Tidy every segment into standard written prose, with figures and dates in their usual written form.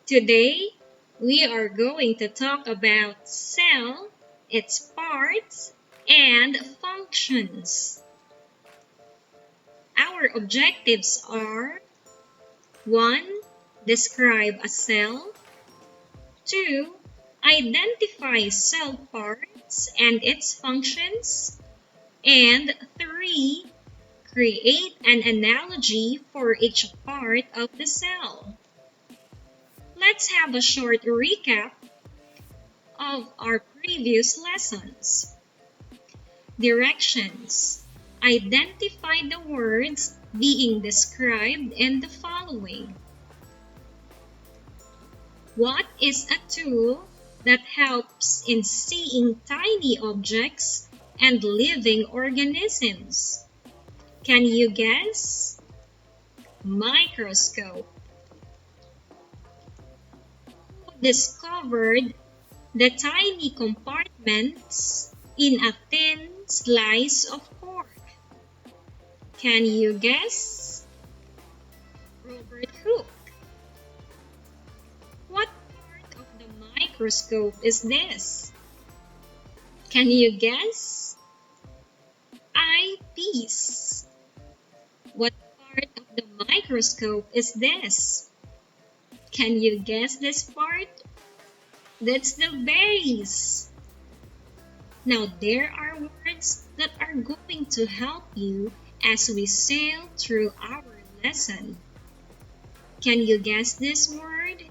Today, we are going to talk about cell, its parts, and functions. Our objectives are 1. Describe a cell. 2. Identify cell parts and its functions. And 3. Create an analogy for each part of the cell. Let's have a short recap of our previous lessons. Directions. Identify the words being described in the following. What is a tool that helps in seeing tiny objects and living organisms? Can you guess? Microscope. Who discovered the tiny compartments in a thin slice of pork? Can you guess? Robert Hooke. What part of the microscope is this? Can you guess? Eyepiece. What part of the microscope is this? Can you guess this part? That's the base. Now there are words that are going to help you as we sail through our lesson. Can you guess this word?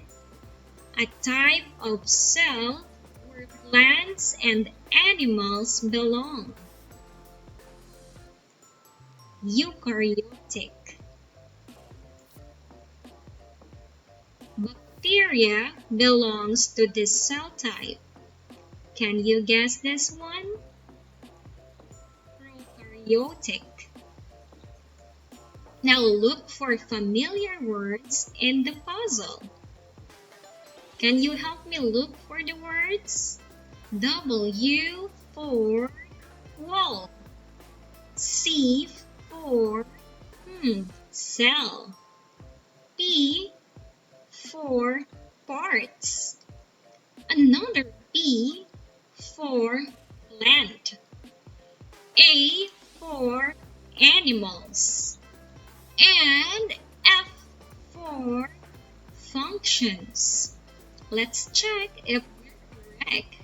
A type of cell where plants and animals belong. Eukaryotic. Bacteria belongs to this cell type. Can you guess this one? Prokaryotic. Now look for familiar words in the puzzle. Can you help me look for the words? W for wall. C for cell. P for parts. Another P for plant. A for animals. And F for functions. Let's check if we're correct.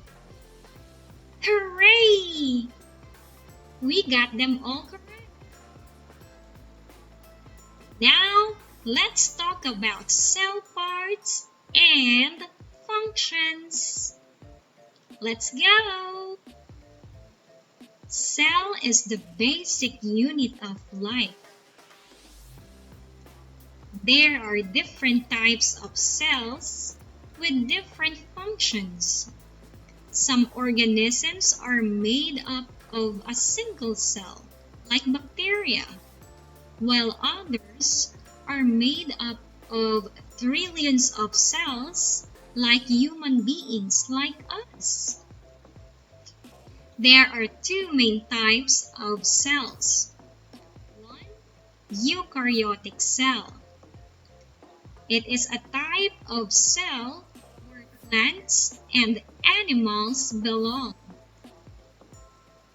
Hooray! We got them all correct. Now, let's talk about cell parts and functions. Let's go! Cell is the basic unit of life. There are different types of cells with different functions. Some organisms are made up of a single cell, like bacteria, while others are made up of trillions of cells, like human beings like us. There are two main types of cells. One, eukaryotic cell. It is a type of cell where plants and animals belong.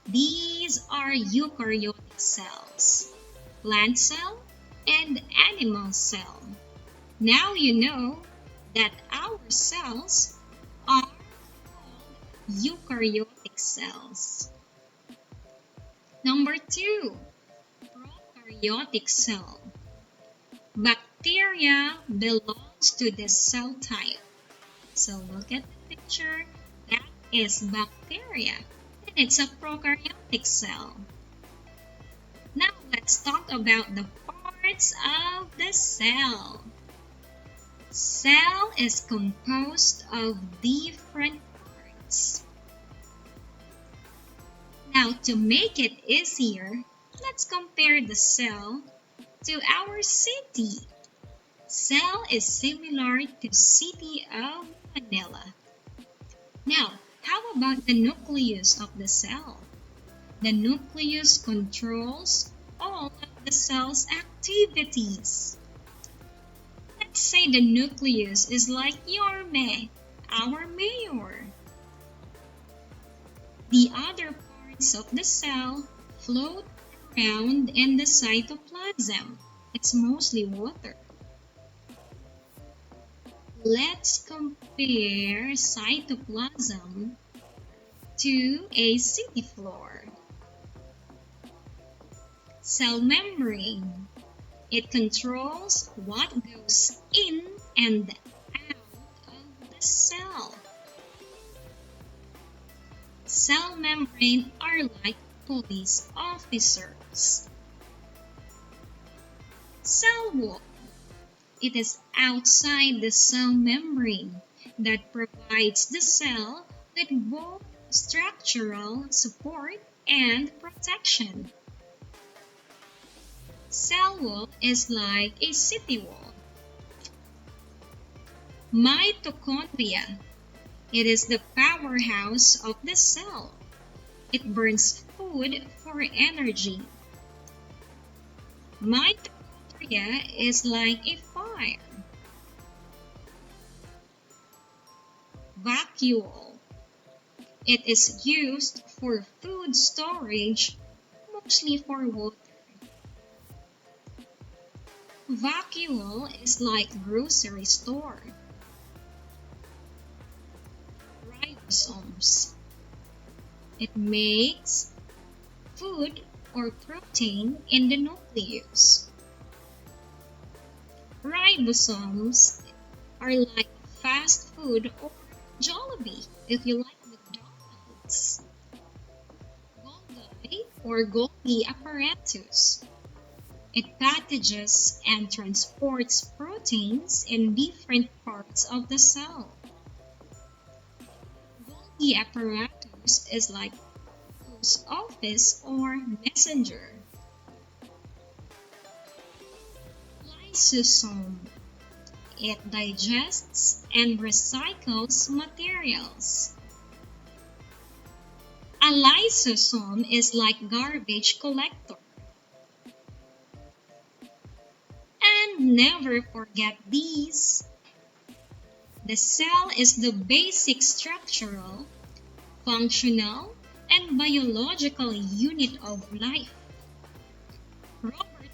These are eukaryotic cells, plant cell and animal cell. Now you know that our cells are called eukaryotic cells. Number 2, prokaryotic cell. Bacteria belongs to this cell type. So look at the picture. That is bacteria. And it's a prokaryotic cell. Now let's talk about the parts of the cell. Cell is composed of different parts. Now to make it easier, let's compare the cell to our city. Cell is similar to city of Manila. Now, how about the nucleus of the cell? The nucleus controls all of the cell's activities. Say the nucleus is like our mayor. The other parts of the cell float around in the cytoplasm. It's mostly water. Let's compare cytoplasm to a city floor. Cell membrane. It controls what goes in and out of the cell. Cell membrane are like police officers. Cell wall. It is outside the cell membrane that provides the cell with both structural support and protection. Cell wall is like a city wall. Mitochondria. It is the powerhouse of the cell. It burns food for energy. Mitochondria is like a fire. Vacuole. It is used for food storage, mostly for water. Vacuole is like grocery store. Ribosomes. It makes food or protein in the nucleus. Ribosomes are like fast food or Jollibee if you like McDonald's. Golgi or Golgi apparatus. It packages and transports proteins in different parts of the cell. Golgi apparatus is like post office or messenger. Lysosome. It digests and recycles materials. A lysosome is like garbage collector. And never forget these. The cell is the basic structural, functional, and biological unit of life. Robert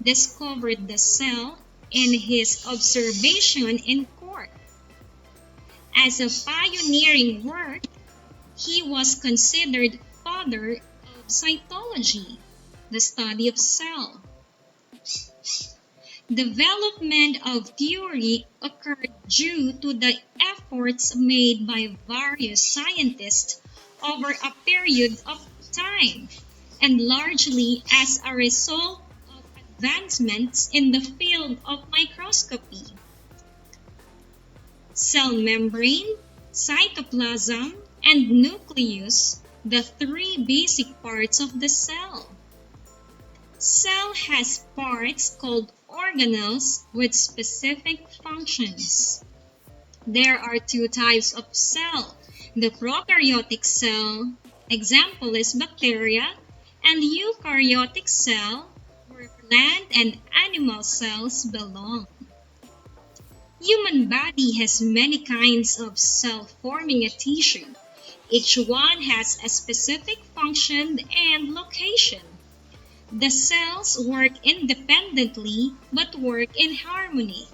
discovered the cell in his observation in court. As a pioneering work, he was considered father of cytology, the study of cell. Development of theory occurred due to the efforts made by various scientists over a period of time, and largely as a result of advancements in the field of microscopy. Cell membrane, cytoplasm, and nucleus, the three basic parts of the cell. Cell has parts called organelles with specific functions. There are two types of cell. The prokaryotic cell, example is bacteria, and eukaryotic cell, where plant and animal cells belong. Human body has many kinds of cell forming a tissue. Each one has a specific function and location. The cells work independently but work in harmony.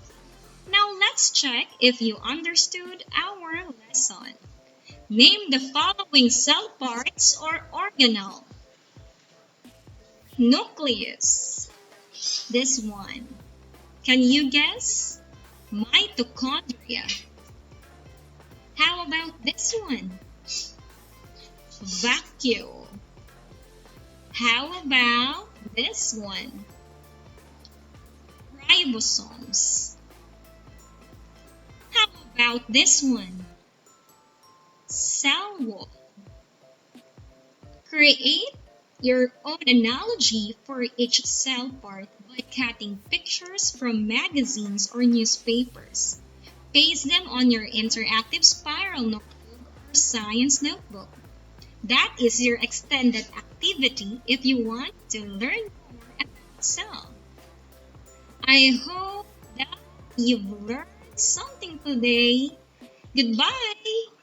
Now let's check if you understood our lesson. Name the following cell parts or organelle. Nucleus. This one. Can you guess? Mitochondria. How about this one? Vacuole. How about this one? Ribosomes. How about this one? Cell wall. Create your own analogy for each cell part by cutting pictures from magazines or newspapers. Paste them on your interactive spiral notebook or science notebook. That is your extended activity if you want to learn more about cell. I hope that You've learned something today. Goodbye.